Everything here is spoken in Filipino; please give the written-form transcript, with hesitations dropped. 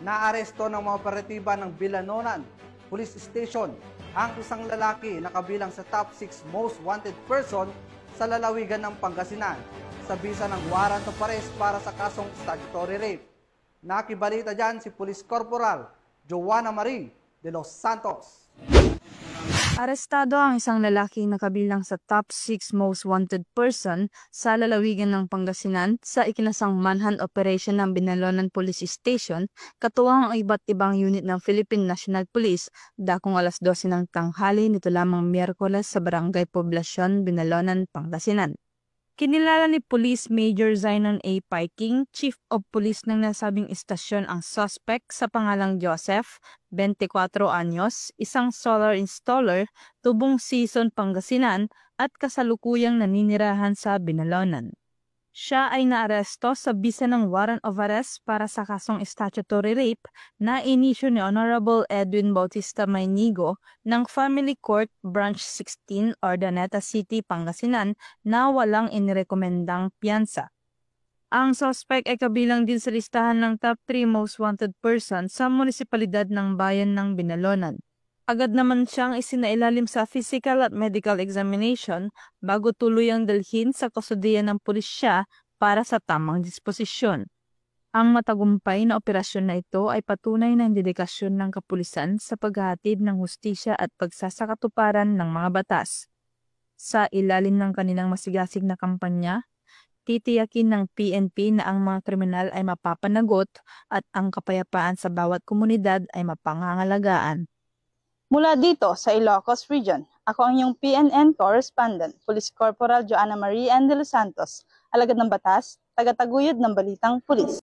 Naaresto ng mga operatiba ng Bilanonan Police Station ang isang lalaki na kabilang sa top 6 most wanted person sa lalawigan ng Pangasinan sa bisa ng warrant of arrest para sa kasong statutory rape. Nakibalita dyan si Police Corporal Joanna Marie de los Santos. Arestado ang isang lalaki na kabilang sa top 6 most wanted person sa lalawigan ng Pangasinan sa ikinasang manhunt operation ng Binalonan Police Station, katuwang ang iba't ibang unit ng Philippine National Police, dakong alas 12 ng tanghali nito lamang Miyerkules sa Barangay Poblacion, Binalonan, Pangasinan. Kinilala ni Police Major Zainon A. Piking, Chief of Police ng nasabing istasyon ang suspect sa pangalang Joseph, 24 anyos, isang solar installer, Tubong Season, Pangasinan at kasalukuyang naninirahan sa Binalonan. Siya ay naaresto sa bisa ng warrant of arrest para sa kasong statutory rape na inisyu ni Honorable Edwin Bautista Maynigo ng Family Court Branch 16, Urdaneta City, Pangasinan na walang inirekomendang piyansa. Ang suspect ay kabilang din sa listahan ng top 3 most wanted person sa munisipalidad ng bayan ng Binalonan. Agad naman siyang isinailalim sa physical at medical examination bago tuluyang dalhin sa kustudiya ng pulisya para sa tamang disposisyon. Ang matagumpay na operasyon na ito ay patunay ng dedikasyon ng kapulisan sa paghahatid ng hustisya at pagsasakatuparan ng mga batas. Sa ilalim ng kanilang masigasig na kampanya, titiyakin ng PNP na ang mga kriminal ay mapapanagot at ang kapayapaan sa bawat komunidad ay mapangangalagaan. Mula dito sa Ilocos Region, ako ang iyong PNN Correspondent, Police Corporal Joanna Marie de los Santos, alagad ng batas, tagataguyod ng Balitang Pulis.